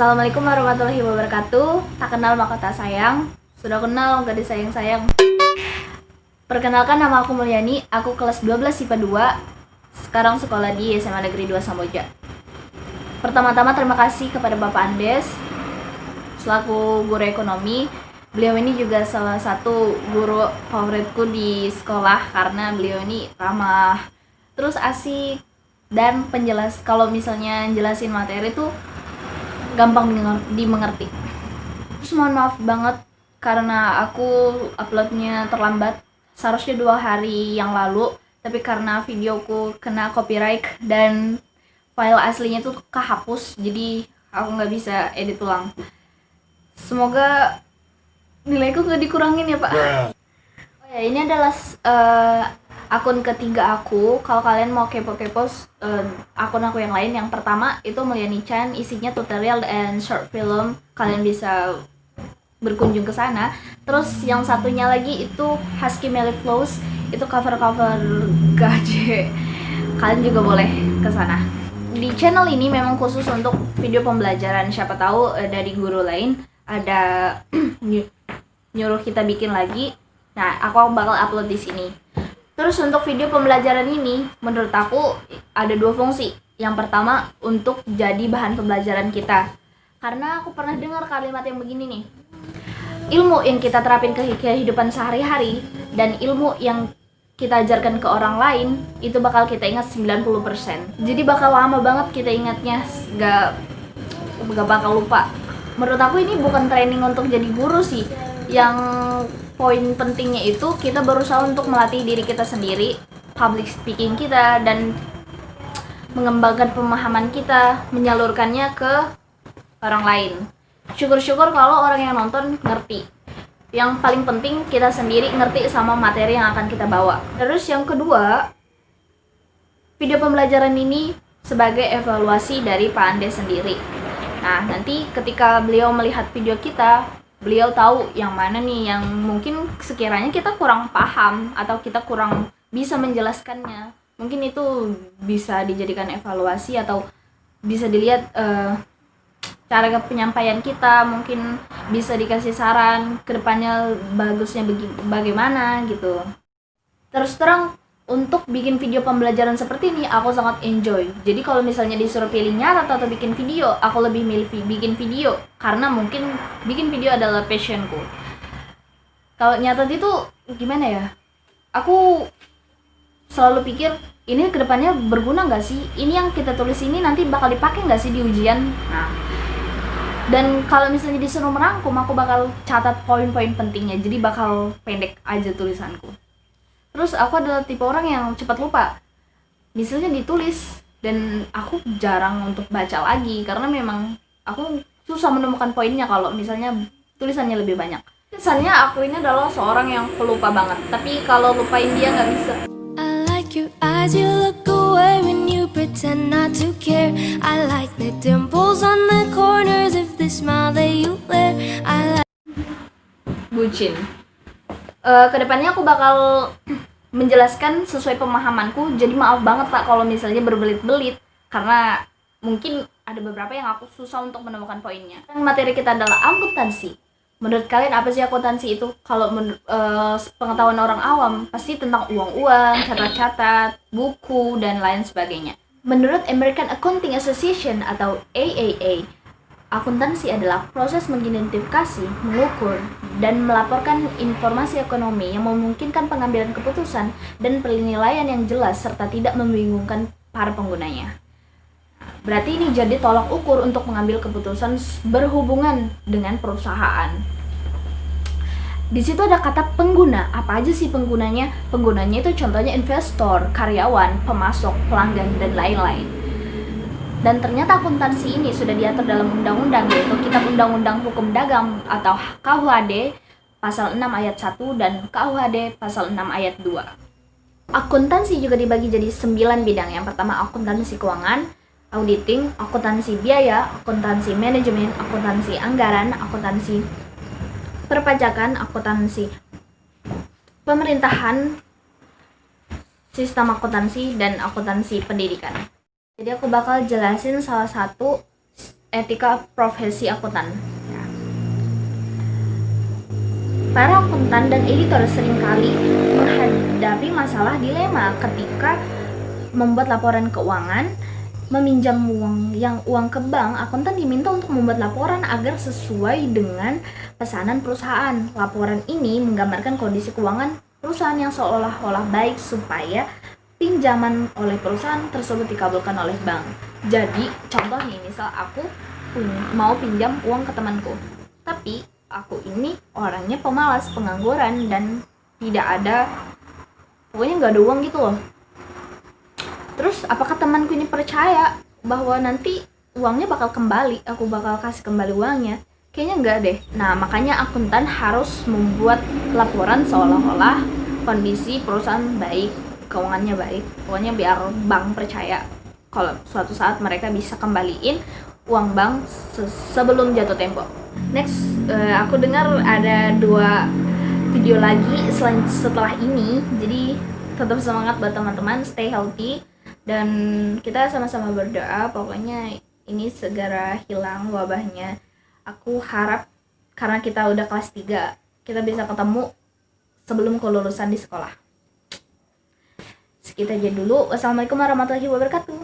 Assalamualaikum warahmatullahi wabarakatuh. Tak kenal maka tak sayang. Sudah kenal gak disayang-sayang. Perkenalkan, nama aku Mulyani. Aku kelas 12 IPA 2. Sekarang sekolah di SMA Negeri 2 Samboja. Pertama-tama terima kasih kepada Bapak Andes selaku guru ekonomi. Beliau ini juga salah satu guru favoritku di sekolah karena beliau ini ramah, terus asik, dan penjelas. Kalau misalnya jelasin materi tuh gampang dimengerti. Terus mohon maaf banget karena aku uploadnya terlambat. Seharusnya 2 hari yang lalu, tapi karena videoku kena copyright dan file aslinya tuh kehapus, jadi aku nggak bisa edit ulang. Semoga nilaiku nggak dikurangin ya Pak. Oh ya, ini adalah akun ketiga aku. Kalau kalian mau kepo-kepo akun aku yang lain, yang pertama itu Mulyani Chan, isinya tutorial and short film. Kalian bisa berkunjung ke sana. Terus yang satunya lagi itu Husky Melly Flows, itu cover-cover gaje. Kalian juga boleh ke sana. Di channel ini memang khusus untuk video pembelajaran. Siapa tahu dari guru lain ada nyuruh kita bikin lagi. Nah, aku bakal upload di sini. Terus untuk video pembelajaran ini, menurut aku ada 2 fungsi. Yang pertama, untuk jadi bahan pembelajaran kita. Karena aku pernah dengar kalimat yang begini nih. Ilmu yang kita terapin ke kehidupan sehari-hari dan ilmu yang kita ajarkan ke orang lain, itu bakal kita ingat 90%. Jadi bakal lama banget kita ingatnya, gak bakal lupa. Menurut aku ini bukan training untuk jadi guru sih. Yang poin pentingnya itu kita berusaha untuk melatih diri kita sendiri, public speaking kita, dan mengembangkan pemahaman kita, menyalurkannya ke orang lain. Syukur-syukur kalau orang yang nonton ngerti. Yang paling penting kita sendiri ngerti sama materi yang akan kita bawa. Terus yang kedua, video pembelajaran ini sebagai evaluasi dari Pak Andes sendiri. Nah, nanti ketika beliau melihat video kita, beliau tahu yang mana nih yang mungkin sekiranya kita kurang paham atau kita kurang bisa menjelaskannya. Mungkin itu bisa dijadikan evaluasi atau bisa dilihat cara penyampaian kita, mungkin bisa dikasih saran kedepannya bagusnya bagaimana gitu. Terus terang, untuk bikin video pembelajaran seperti ini aku sangat enjoy. Jadi kalau misalnya disuruh pilih nyarat atau bikin video, aku lebih milih bikin video karena mungkin bikin video adalah passionku. Kalau nyatat itu gimana ya, aku selalu pikir ini kedepannya berguna nggak sih, ini yang kita tulis ini nanti bakal dipakai nggak sih di ujian. Nah, dan kalau misalnya disuruh merangkum, aku bakal catat poin-poin pentingnya, jadi bakal pendek aja tulisanku. Terus aku adalah tipe orang yang cepat lupa. Misalnya ditulis dan aku jarang untuk baca lagi karena memang aku susah menemukan poinnya kalau misalnya tulisannya lebih banyak. Kesannya aku ini adalah seorang yang pelupa banget, tapi kalau lupain dia nggak bisa. I like your eyes, you look away when you pretend not to care. I like the dimples on the corners of the smile that you wear. I like Bucin. Kedepannya aku bakal menjelaskan sesuai pemahamanku. Jadi maaf banget Pak kalau misalnya berbelit-belit karena mungkin ada beberapa yang aku susah untuk menemukan poinnya. Dan materi kita adalah akuntansi. Menurut kalian apa sih akuntansi itu? Kalau pengetahuan orang awam pasti tentang uang-uang, catat-catat, buku, dan lain sebagainya. Menurut American Accounting Association atau AAA, akuntansi adalah proses mengidentifikasi, mengukur, dan melaporkan informasi ekonomi yang memungkinkan pengambilan keputusan dan penilaian yang jelas serta tidak membingungkan para penggunanya. Berarti ini jadi tolak ukur untuk mengambil keputusan berhubungan dengan perusahaan. Di situ ada kata pengguna. Apa aja sih penggunanya? Penggunanya itu contohnya investor, karyawan, pemasok, pelanggan, dan lain-lain. Dan ternyata akuntansi ini sudah diatur dalam undang-undang, yaitu Kitab Undang-Undang Hukum Dagang atau KUHD pasal 6 ayat 1 dan KUHD pasal 6 ayat 2. Akuntansi juga dibagi jadi 9 bidang. Yang pertama akuntansi keuangan, auditing, akuntansi biaya, akuntansi manajemen, akuntansi anggaran, akuntansi perpajakan, akuntansi pemerintahan, sistem akuntansi, dan akuntansi pendidikan. Jadi aku bakal jelasin salah satu etika profesi akuntan. Ya. Para akuntan dan editor seringkali menghadapi masalah dilema ketika membuat laporan keuangan, meminjam uang ke bank. Akuntan diminta untuk membuat laporan agar sesuai dengan pesanan perusahaan. Laporan ini menggambarkan kondisi keuangan perusahaan yang seolah-olah baik supaya pinjaman oleh perusahaan tersebut dikabulkan oleh bank. Jadi contoh nih, misal aku mau pinjam uang ke temanku, tapi aku ini orangnya pemalas, pengangguran, dan pokoknya nggak ada uang gitu loh. Terus apakah temanku ini percaya bahwa nanti uangnya bakal kembali, aku bakal kasih kembali uangnya? Kayaknya enggak deh. Nah, makanya akuntan harus membuat laporan seolah-olah kondisi perusahaan baik, keuangannya baik. Pokoknya biar bank percaya kalau suatu saat mereka bisa kembaliin uang bank sebelum jatuh tempo. Next, aku dengar ada 2 video lagi setelah ini. Jadi tetap semangat buat teman-teman, stay healthy, dan kita sama-sama berdoa pokoknya ini segera hilang wabahnya. Aku harap karena kita udah kelas 3, kita bisa ketemu sebelum kelulusan di sekolah. Segitu aja dulu. Wassalamualaikum warahmatullahi wabarakatuh.